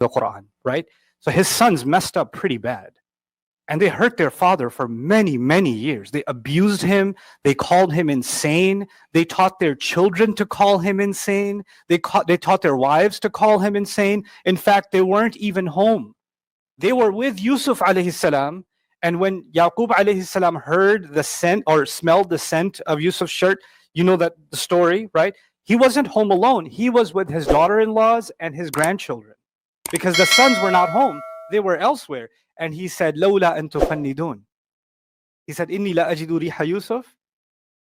the Quran, right? So his sons messed up pretty bad. And they hurt their father for many, many years. They abused him. They called him insane. They taught their children to call him insane. They taught their wives to call him insane. In fact, they weren't even home. They were with Yusuf alayhi salam. And when Yaqub alayhi salam heard the scent or smelled the scent of Yusuf's shirt, you know that the story, right? He wasn't home alone. He was with his daughter-in-laws and his grandchildren because the sons were not home. They were elsewhere. And he said, "Lawla an tufannidun." He said, "Inni la ajidu riha Yusuf.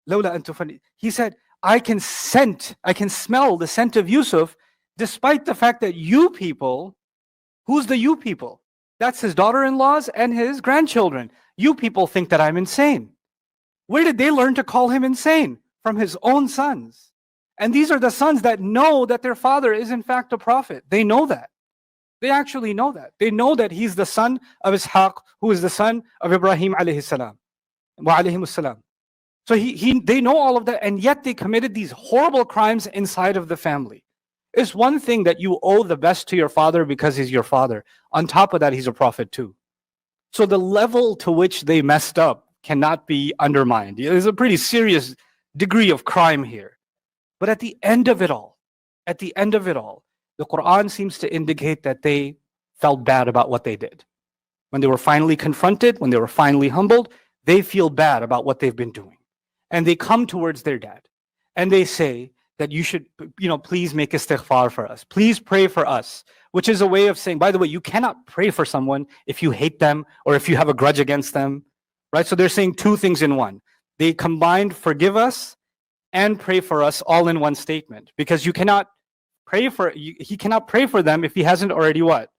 Lawla an tufannidun." He said, I can smell the scent of Yusuf, despite the fact that you people, who's the you people? That's his daughter-in-laws and his grandchildren. You people think that I'm insane. Where did they learn to call him insane? From his own sons. And these are the sons that know that their father is in fact a prophet. They know that. They actually know that. They know that he's the son of Ishaq, who is the son of Ibrahim alayhi salam. Wa alayhim salam. So they know all of that, and yet they committed these horrible crimes inside of the family. It's one thing that you owe the best to your father because he's your father. On top of that, he's a prophet too. So the level to which they messed up cannot be undermined. There's a pretty serious degree of crime here. But at the end of it all, the Quran seems to indicate that they felt bad about what they did. When they were finally confronted, when they were finally humbled, they feel bad about what they've been doing. And they come towards their dad and they say that you should, please make istighfar for us. Please pray for us, which is a way of saying, by the way, you cannot pray for someone if you hate them or if you have a grudge against them, right? So they're saying two things in one. They combined forgive us and pray for us all in one statement, because he cannot pray for them if he hasn't already what?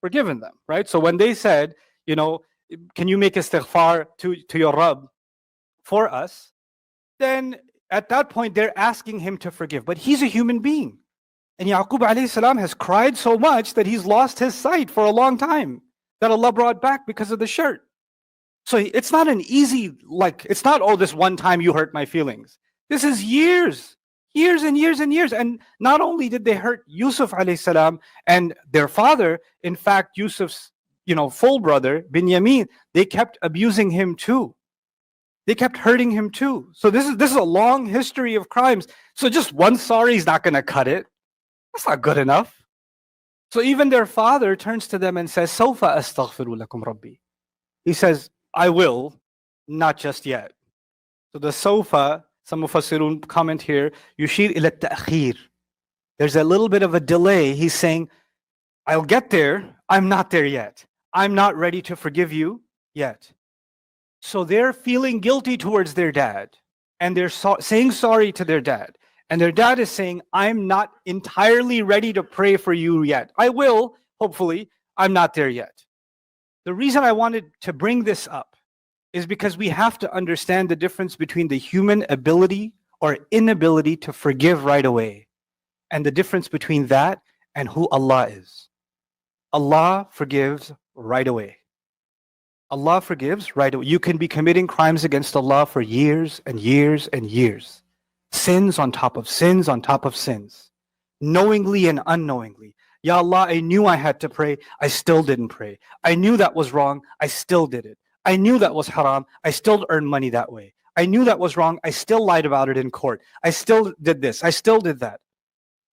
Forgiven them, right? So when they said, can you make istighfar to your Rabb for us? Then at that point, they're asking him to forgive. But he's a human being. And Yaqub alayhi salam has cried so much that he's lost his sight for a long time, that Allah brought back because of the shirt. So it's not an easy, it's not, oh, this one time you hurt my feelings. This is years and years and years. And not only did they hurt Yusuf alayhi salam and their father, in fact, Yusuf's, full brother, Binyamin, they kept abusing him too. They kept hurting him too. So this is a long history of crimes. So just one sorry is not going to cut it. That's not good enough. So even their father turns to them and says, "Sawfa astaghfiru lakum Rabbi." He says, I will, not just yet. So the sawfa, some mufassirun comment here, yushir ila ta'khir. There's a little bit of a delay. He's saying, I'll get there. I'm not there yet. I'm not ready to forgive you yet. So they're feeling guilty towards their dad, and they're saying sorry to their dad. And their dad is saying, I'm not entirely ready to pray for you yet. I will, hopefully. I'm not there yet. The reason I wanted to bring this up is because we have to understand the difference between the human ability or inability to forgive right away, and the difference between that and who Allah is. Allah forgives right away. Allah forgives right away. You can be committing crimes against Allah for years and years and years. Sins on top of sins on top of sins. Knowingly and unknowingly. Ya Allah, I knew I had to pray. I still didn't pray. I knew that was wrong. I still did it. I knew that was haram. I still earned money that way. I knew that was wrong. I still lied about it in court. I still did this. I still did that.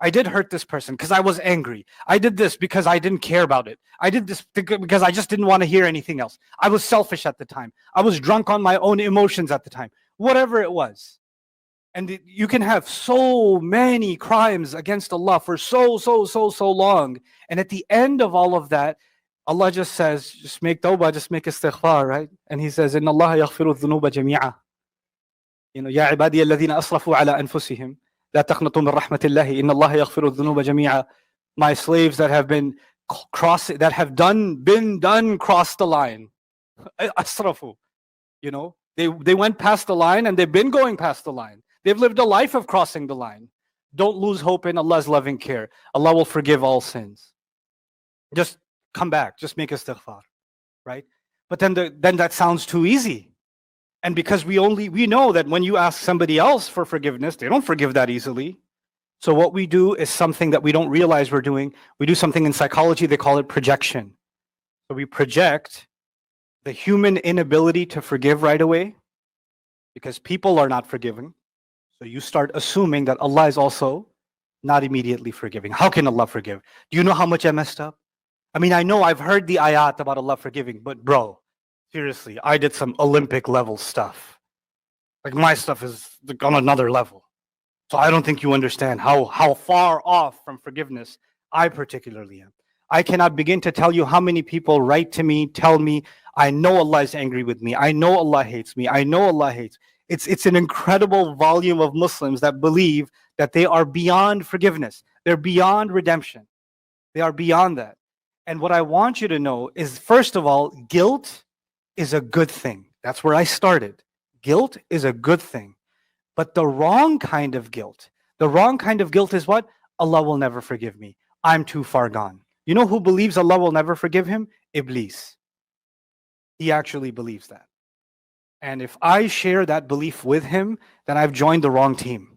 I did hurt this person because I was angry. I did this because I didn't care about it. I did this because I just didn't want to hear anything else. I was selfish at the time. I was drunk on my own emotions at the time. Whatever it was. And you can have so many crimes against Allah for so long. And at the end of all of that, Allah just says, just make tawbah, just make istighfar, right? And He says, Inna Allah yaghfiru dhunuba jami'a. Ya ibadiya alladhina asrafu ala anfusihim. لا تقنطوا من رحمة الله إن الله يغفر الذنوب جميعا. My slaves that have been crossed, that have been done, crossed the line. Asrafu. They went past the line and they've been going past the line. They've lived a life of crossing the line. Don't lose hope in Allah's loving care. Allah will forgive all sins. Just come back. Just make istighfar, right? But then that sounds too easy. And because we know that when you ask somebody else for forgiveness, they don't forgive that easily. So what we do is something that we don't realize we're doing. We do something in psychology, they call it projection. So we project the human inability to forgive right away because people are not forgiving. So you start assuming that Allah is also not immediately forgiving. How can Allah forgive? Do you know how much I messed up? I mean, I know I've heard the ayat about Allah forgiving, but bro, seriously, I did some Olympic level stuff. Like my stuff is on another level. So I don't think you understand how far off from forgiveness I particularly am. I cannot begin to tell you how many people write to me, tell me, I know Allah is angry with me. I know Allah hates me. I know Allah hates. It's an incredible volume of Muslims that believe that they are beyond forgiveness. They're beyond redemption. They are beyond that. And what I want you to know is, first of all, guilt is a good thing. That's where I started. Guilt is a good thing. But the wrong kind of guilt is what? Allah will never forgive me. I'm too far gone. You know who believes Allah will never forgive him? Iblis. He actually believes that. And if I share that belief with him, then I've joined the wrong team.